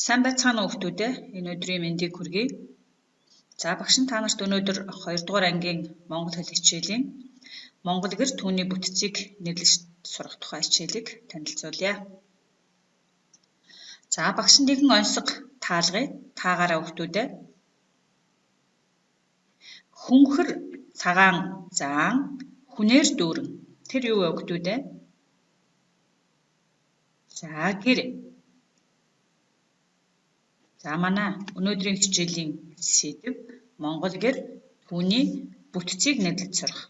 Сайн байцгаана уу хүүхдүүд ээ. Энэ өдрийн мэндийг хүргэе. За багш нь та нарт өнөөдөр 2 дугаар ангийн Монгол хэл хичээлийн Монгол гэр түүний бүтцийг нэрлэж сурах тухай хичээлийг танилцуулъя. За багш нь нэгэн онцлог таалгая. Таагаараа хүүхдүүд ээ. Хүнхэр цагаан заан хүнээр дүүрэн. Тэр юу вэ хүүхдүүд ээ? За гэр. За манай өнөөдрийн хичээлийн сэдэв Монгол гэр түүний бүтцийг нэрлэж сурах.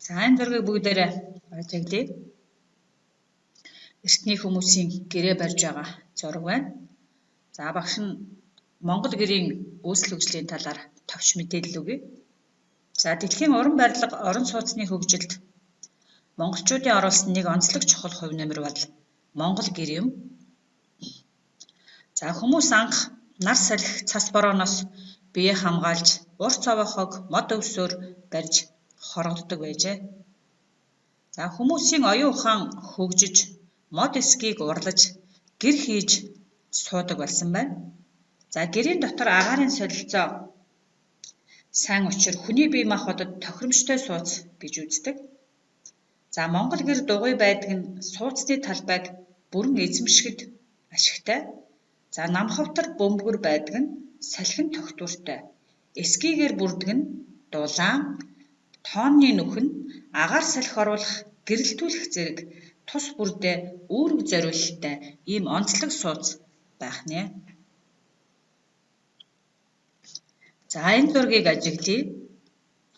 За энэ зургийг бүгдээрээ ажиглая. Эртний хүмүүсийн гэрээ барьж байгаа зураг байна. За багш нь Монгол гэрийн үүсэл хөгжлийн талаар товч мэдээлэл өгье. За дэлхийн уран барилга, орон сууцны хөгжилд монголчуудын оруулсан нэг онцлог чухал хувь нэмэр бол Монгол гэр юм. За хүмүүс анх нар салхи цас борооноос бие хамгаалж, ур цавахыг мод өвсөөр барьж хоргоддог байжээ. За хүмүүсийн оюун ухаан хөгжиж, мод эсгийг урлаж, гэр хийж суудаг болсон байна. За гэрийн дотор агаарын солилцоо сайн учир хүний бие махбодод тохиромжтой сууц гэж үздэг. За Монгол гэр дугуй байдаг нь сууцны талбайг бүрэн эзэмшихэд ашигтай. За намхавтар бөмбөр байдаг нь салхин тогтвортой. Эскийгээр бүрдэг нь дулаан, тоонны нүх нь агаар салхи оруулах, гэрэлтүүлэх зэрэг тус бүрдээ үүрэг зориулалттай ийм онцлог сууц байх нэ. За энэ зургийг ажиглая.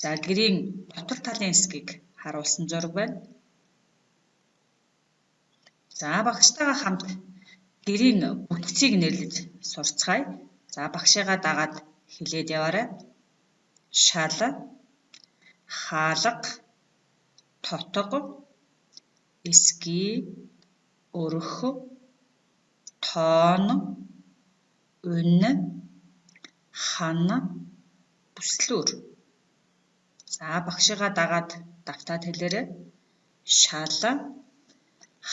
За гэрийн дотор талын хэсгийг харуулсан зураг байна. За багштайгаа хамт гэрийн бүтцийг нэрлэж сурцгаая. За багшигаа дагаад хэлээд яваарай. Шал, хаалга, тотго, эский, өрх, тоон, үнэ, хан, бүслүүр. За багшигаа дагаад давтаад хэлээрэй. Шал,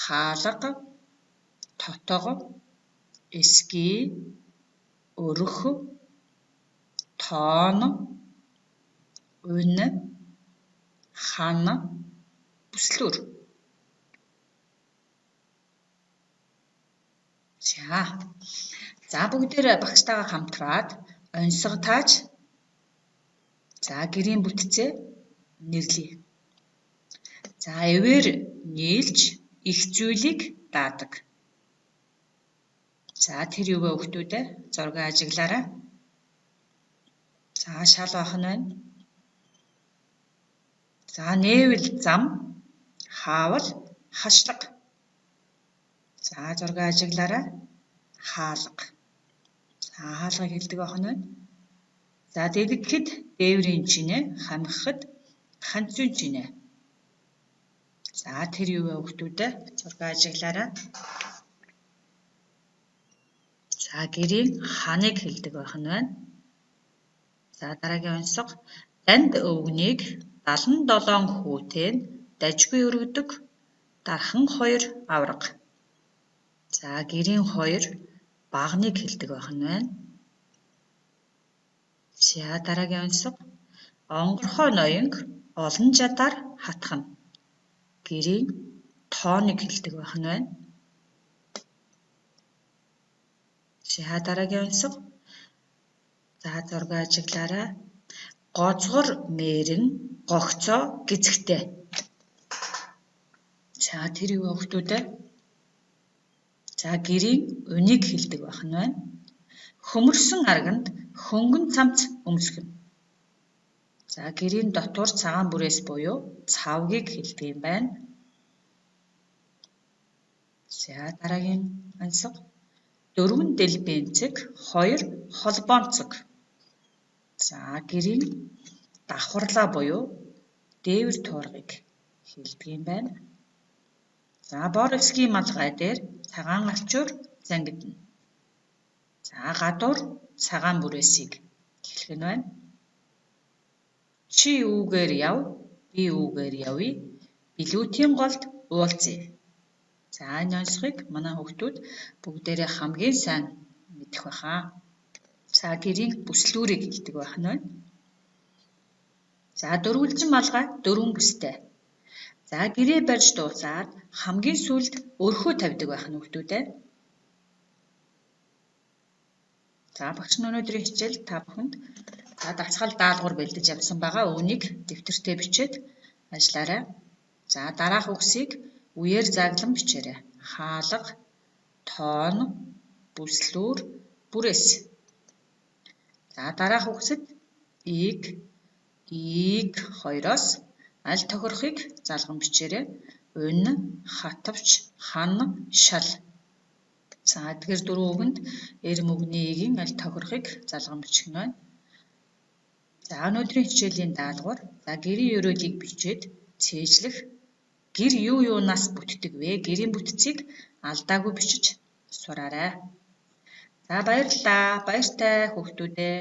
хаалга, тотго, эский, өрх, тоон, үнэ, хан, бүслүүр. За бүгдээрээ багштайгаа хамтраад онцготааж за гэрийн бүтцээ нэрлэе. За эвээр нийлж их зүйлийг даадаг. За тэр юу вэ хүүхдүүд ээ? Зургийг ажиглаарай. За шал байх нь байна. За нээвэл зам, хаавал хашлага. За зургийг ажиглаарай. Хаалга. За хаалгыг хэлдэг байх нь байна. За дэлгэхэд дээврийн чинээ, хамхихад ханцын чинээ. За тэр юу вэ хүүхдүүд ээ? Зургийг ажиглаарай. За гэрийн ханыг хэлдэг байх нь байна. За дараагийн онцлог данд өвгнийг 77 хүүтэй нь дажгүй өргөдөг дархан 2 аврага. За гэрийн 2 багныг хэлдэг байх нь байна. За дараагийн онцлог онгорхой ноёнг олон жадаар хатгана. Гэрийн тооныг хэлдэг байх нь байна. За дараагийн онцлог за зургийг ажиглаарай. Гозгор мээрэн гогцоо гизгтэй. За тэр юу вэ хүүхдүүд ээ? За гэрийн үнийг хэлдэг байх нь байна. Хөмөрсөн арганд хөнгөн цамц өмсгөн. За гэрийн дотор цагаан бүрээс буюу цавгийг хэлдэг юм байна. За дараагийн онцлог 4 дэлбэнцэг 2 холбоонцог. За гэрийн давхарлаа буюу дээвэр туургыг хэлдэг юм байна. За бор эсгийн малгай дээр цагаан алчуур зангидна. За гадуур цагаан бүрээсийг хэлэх нь байна. Чи үүгээр яв, би үүгээр явъя. Билүүтийн голд уулзъя. За энэ онцлогыг манай хүүхдүүд бүгдээрээ хамгийн сайн мэдэх байхаа. За гэрийн бүслүүрийг хэлдэг байх нь байна. За дөрвөлжин малгай 4 бүстэй. За гэрээ барьж дуусаад хамгийн сүүлд өрхөө тавьдаг байх нь хүүхдүүдээ. За багш нь өнөөдрийн хичээл та бүхэнд дагцгаал даалгавар бэлдэж явсан байгаа. Үүнийг дэвтэртээ бичээд ажиллаарай. За дараах үгсийг үеэр заглан бичээрэй. Хаалга, тоон, бүслүүр, бүрээс. За дараах үгсэд ийг хоёроос аль тохирохыг залган бичээрэй. Унь, хатвч, хан, шал. За тэгэхээр дөрвөн үгэнд эр мөгний игийн аль тохирохыг залган бичих нь байна. За өнөөдрийн хичээлийн даалгавар. За гэрийн ерөөлийг бичээд цээжлэх. Гэр юу юунаас бүтдэг вэ? Гэрийн бүтцийг алдаагүй бичиж сураарай. За баярлалаа. Баяртай хүүхдүүдээ.